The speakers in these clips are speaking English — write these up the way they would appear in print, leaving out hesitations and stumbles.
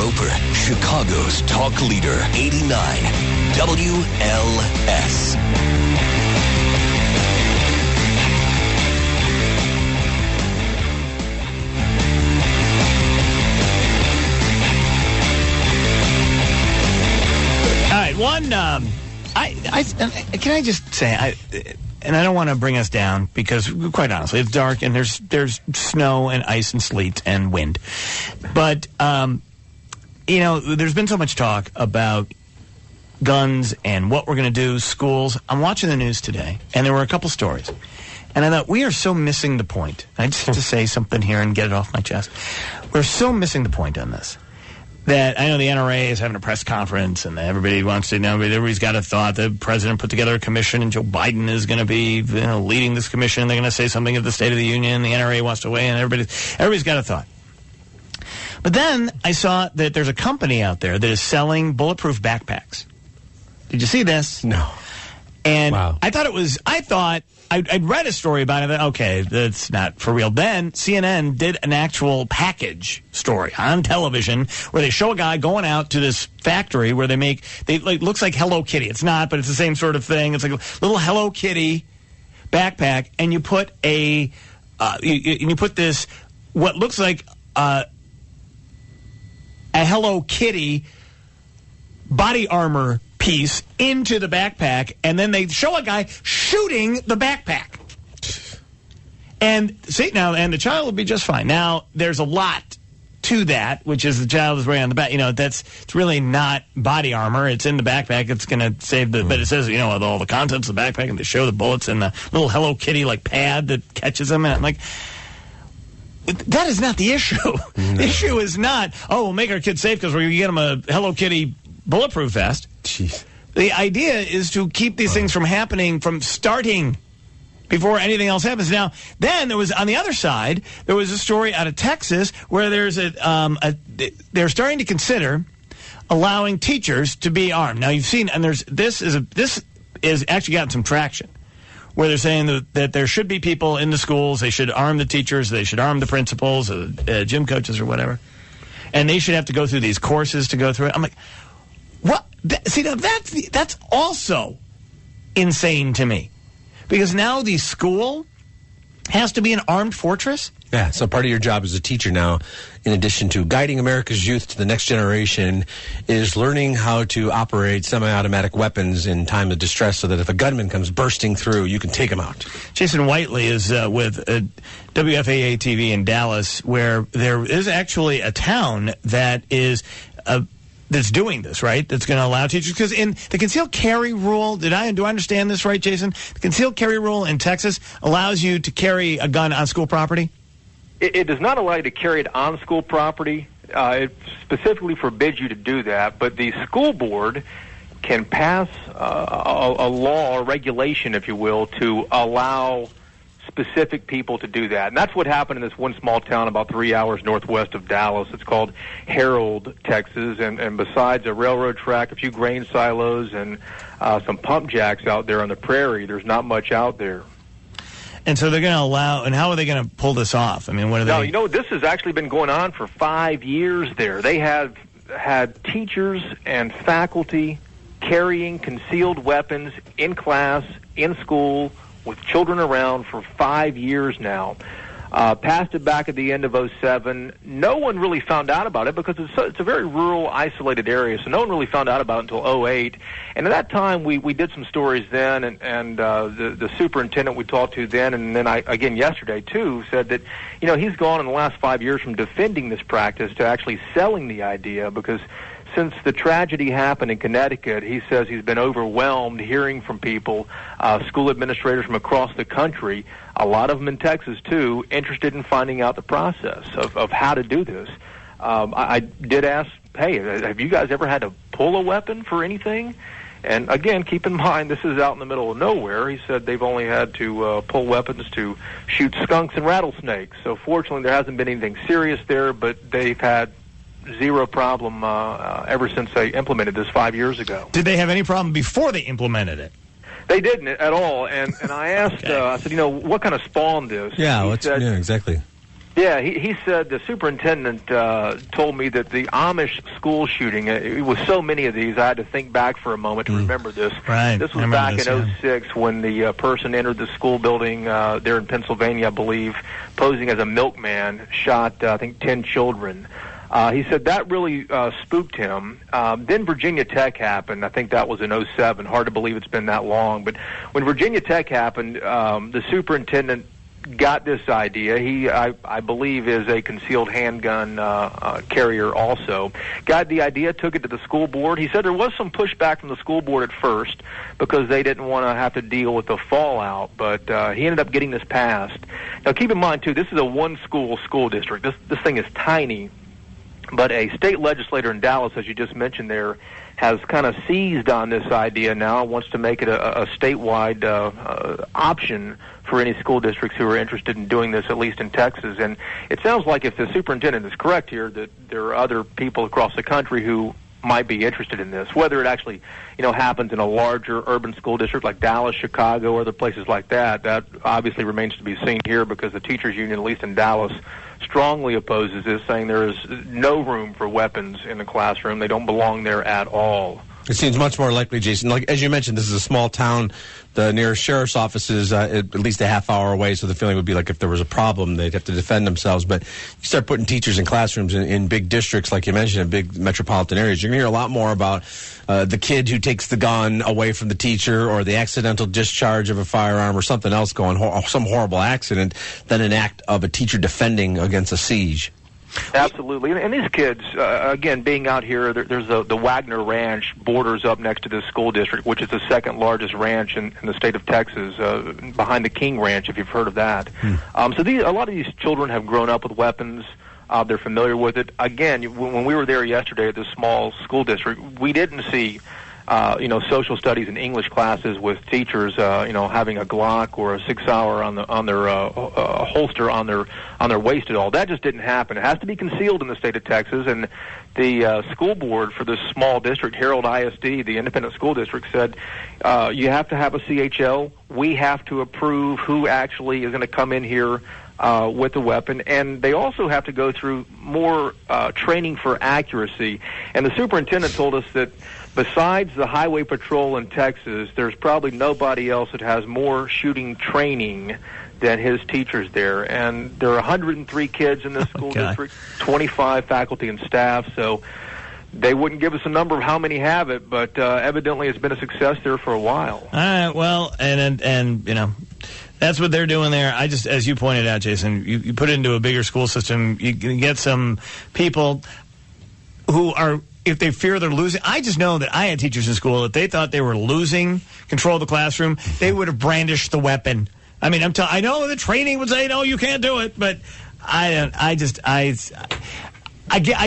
Roper, Chicago's talk leader, 89 WLS. All right, can I just say, and I don't want to bring us down because, quite honestly, it's dark and there's snow and ice and sleet and wind. But, there's been so much talk about guns and what we're going to do, schools. I'm watching the news today, and there were a couple stories. And I thought, we are so missing the point. I just have to say something here and get it off my chest. We're so missing the point on this. That I know the NRA is having a press conference and everybody wants to know, everybody's got a thought. The president put together a commission and Joe Biden is going to be leading this commission. They're going to say something at the State of the Union. The NRA wants to weigh in. Everybody's got a thought. But then I saw that there's a company out there that is selling bulletproof backpacks. Did you see this? No. And wow. I'd read a story about it. Okay, that's not for real. Then CNN did an actual package story on television where they show a guy going out to this factory where looks like Hello Kitty. It's not, but it's the same sort of thing. It's like a little Hello Kitty backpack, and you put you put this what looks like a Hello Kitty body armor piece into the backpack, and then they show a guy shooting the backpack. And see, now, and the child will be just fine. Now, there's a lot to that, which is the child is wearing on the back. It's really not body armor. It's in the backpack. It's going to save but it says, with all the contents of the backpack, and they show the bullets and the little Hello Kitty, pad that catches them. And I'm like, that is not the issue. No. The issue is not, we'll make our kids safe because we're going to get them a Hello Kitty bulletproof vest. Jeez. The idea is to keep these things from happening, from starting before anything else happens. Now, then there was, on the other side, there was a story out of Texas where there's they're starting to consider allowing teachers to be armed. Now, you've seen, and this is actually gotten some traction, where they're saying that there should be people in the schools, they should arm the teachers, they should arm the principals, gym coaches or whatever, and they should have to go through these courses to go through it. I'm like, what? See, now that's also insane to me. Because now the school has to be an armed fortress? Yeah, so part of your job as a teacher now, in addition to guiding America's youth to the next generation, is learning how to operate semi-automatic weapons in time of distress so that if a gunman comes bursting through, you can take him out. Jason Whiteley is with WFAA TV in Dallas, where there is actually a town that is that's doing this, right? That's going to allow teachers, because in the concealed carry rule, do I understand this right, Jason? The concealed carry rule in Texas allows you to carry a gun on school property? It does not allow you to carry it on school property. It specifically forbids you to do that, but the school board can pass a law or regulation, if you will, to allow specific people to do that. And that's what happened in this one small town about 3 hours northwest of Dallas. It's called Harold, Texas, and besides a railroad track, a few grain silos, and some pump jacks out there on the prairie, there's not much out there. And so they're going to allow, and how are they going to pull this off? I mean, what are they? No, this has actually been going on for 5 years there. They have had teachers and faculty carrying concealed weapons in class, in school, with children around for 5 years now. Passed it back at the end of 2007. No one really found out about it because it's a very rural, isolated area, so no one really found out about it until 2008. And at that time, we did some stories then, and the superintendent we talked to then, and then again yesterday, too, said that, he's gone in the last 5 years from defending this practice to actually selling the idea, because since the tragedy happened in Connecticut, he says he's been overwhelmed hearing from people, school administrators from across the country, a lot of them in Texas, too, interested in finding out the process of how to do this. I did ask, hey, have you guys ever had to pull a weapon for anything? And, again, keep in mind, this is out in the middle of nowhere. He said they've only had to pull weapons to shoot skunks and rattlesnakes. So, fortunately, there hasn't been anything serious there, but they've had zero problem ever since they implemented this 5 years ago. Did they have any problem before they implemented it? They didn't at all. And I asked, I said, what kind of spawned this? Yeah, exactly. Yeah, he said the superintendent told me that the Amish school shooting, it was so many of these, I had to think back for a moment to remember this. Right. This was back in 06 when the person entered the school building there in Pennsylvania, I believe, posing as a milkman, shot, I think, 10 children. He said that really spooked him. Then Virginia Tech happened. I think that was in 07. Hard to believe it's been that long. But when Virginia Tech happened, the superintendent got this idea. He, I believe, is a concealed handgun carrier also. Got the idea, took it to the school board. He said there was some pushback from the school board at first because they didn't want to have to deal with the fallout, but he ended up getting this passed. Now, keep in mind, too, this is a one-school school district. This thing is tiny, but a state legislator in Dallas, as you just mentioned there, has kind of seized on this idea now, wants to make it a statewide option for any school districts who are interested in doing this, at least in Texas. And it sounds like, if the superintendent is correct here, that there are other people across the country who might be interested in this. Whether it actually, happens in a larger urban school district like Dallas, Chicago, or other places like that, that obviously remains to be seen here, because the teachers union, at least in Dallas, strongly opposes this, saying there is no room for weapons in the classroom. They don't belong there at all. It seems much more likely, Jason. Like, as you mentioned, this is a small town. The nearest sheriff's office is at least a half hour away, so the feeling would be like if there was a problem, they'd have to defend themselves. But you start putting teachers in classrooms in big districts, like you mentioned, in big metropolitan areas, you're going to hear a lot more about the kid who takes the gun away from the teacher, or the accidental discharge of a firearm, or something else some horrible accident, than an act of a teacher defending against a siege. Absolutely. And these kids, again, being out here, there's the Wagner Ranch borders up next to this school district, which is the second largest ranch in the state of Texas, behind the King Ranch, if you've heard of that. So a lot of these children have grown up with weapons. They're familiar with it. Again, when we were there yesterday at this small school district, we didn't see social studies and English classes with teachers, having a Glock or a 6-hour on their holster on their waist at all. That just didn't happen. It has to be concealed in the state of Texas, and the school board for this small district, Harold ISD, the independent school district, said you have to have a CHL. We have to approve who actually is going to come in here with the weapon, and they also have to go through more training for accuracy. And the superintendent told us that besides the Highway Patrol in Texas, there's probably nobody else that has more shooting training than his teachers there. And there are 103 kids in this school district, 25 faculty and staff, so they wouldn't give us a number of how many have it, but evidently it's been a success there for a while. All right, well, and that's what they're doing there. I just, as you pointed out, Jason, you put it into a bigger school system, you can get some people who are, if they fear they're losing. I just know that I had teachers in school, if they thought they were losing control of the classroom, they would have brandished the weapon. I mean, I know the training would say, no, you can't do it, but I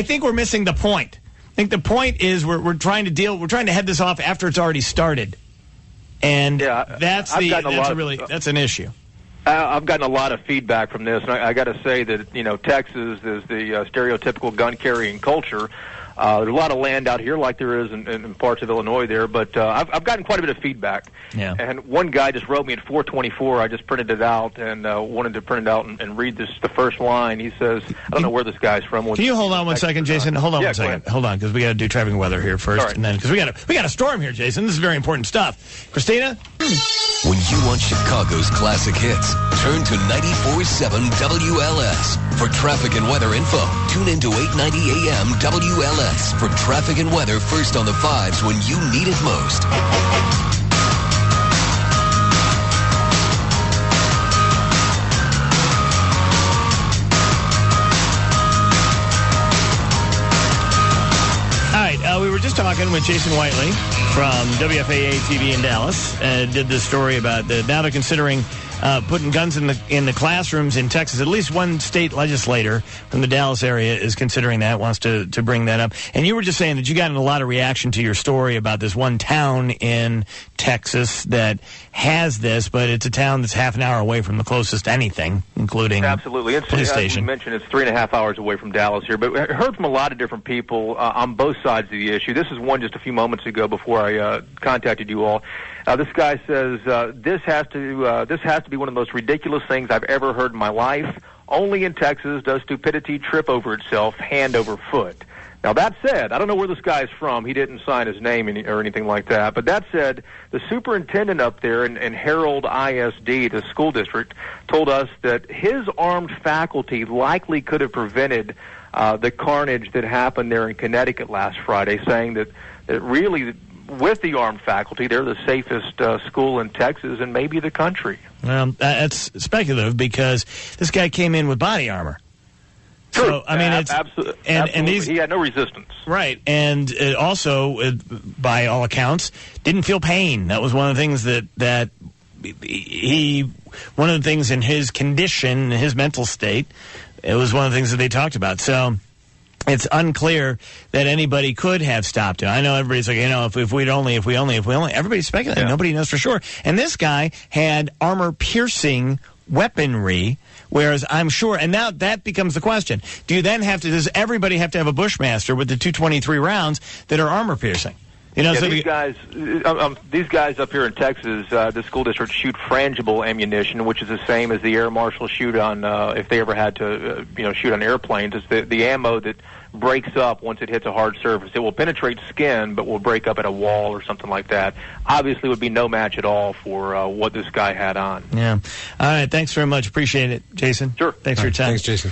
think we're missing the point. I think the point is we're trying to head this off after it's already started. And that's an issue. I've gotten a lot of feedback from this, and I got to say that, Texas is the stereotypical gun-carrying culture. There's a lot of land out here, like there is in parts of Illinois there, but I've gotten quite a bit of feedback. Yeah. And one guy just wrote me at 424. I just printed it out and wanted to print it out and read the first line. He says, I don't know where this guy's from. Can you hold on one second, Jason? Hold on one second. Hold on, because we got to do traffic and weather here first, right. and then because we got a storm here, Jason. This is very important stuff. Christina? When you want Chicago's classic hits, turn to 94.7 WLS. For traffic and weather info, tune in to 890 AM WLS for traffic and weather first on the fives when you need it most. All right, we were just talking with Jason Whiteley from WFAA TV in Dallas. Did this story about now they're considering putting guns in the classrooms in Texas. At least one state legislator from the Dallas area is considering that, wants to bring that up. And you were just saying that you got a lot of reaction to your story about this one town in Texas that has this, but it's a town that's half an hour away from the closest anything, including absolutely. police station. As we mentioned, it's 3.5 hours away from Dallas here. But I heard from a lot of different people on both sides of the issue. This is one just a few moments ago before I contacted you all. This guy says this has to be one of the most ridiculous things I've ever heard in my life. only in Texas does stupidity trip over itself hand over foot. Now, that said, I don't know where this guy's from. He didn't sign his name or anything like that. But that said, the superintendent up there in Herald ISD, the school district, told us that his armed faculty likely could have prevented the carnage that happened there in Connecticut last Friday, saying that really, with the armed faculty, they're the safest school in Texas and maybe the country. Well, that's speculative because this guy came in with body armor. True. So, I mean, it's absolutely. And these, he had no resistance. Right, and also, by all accounts, didn't feel pain. That was one of the things that he, one of the things in his condition, his mental state, it was one of the things that they talked about. So it's unclear that anybody could have stopped him. I know everybody's like, if we only, everybody's speculating. Yeah. Nobody knows for sure. And this guy had armor-piercing weaponry, whereas I'm sure, and now that becomes the question, does everybody have to have a Bushmaster with the 223 rounds that are armor-piercing? These guys up here in Texas, the school district shoot frangible ammunition, which is the same as the air marshals shoot on, if they ever had to, shoot on airplanes. It's the ammo that breaks up once it hits a hard surface. It will penetrate skin, but will break up at a wall or something like that. Obviously, would be no match at all for what this guy had on. Yeah. All right. Thanks very much. Appreciate it, Jason. Sure. Thanks for your time. Thanks, Jason.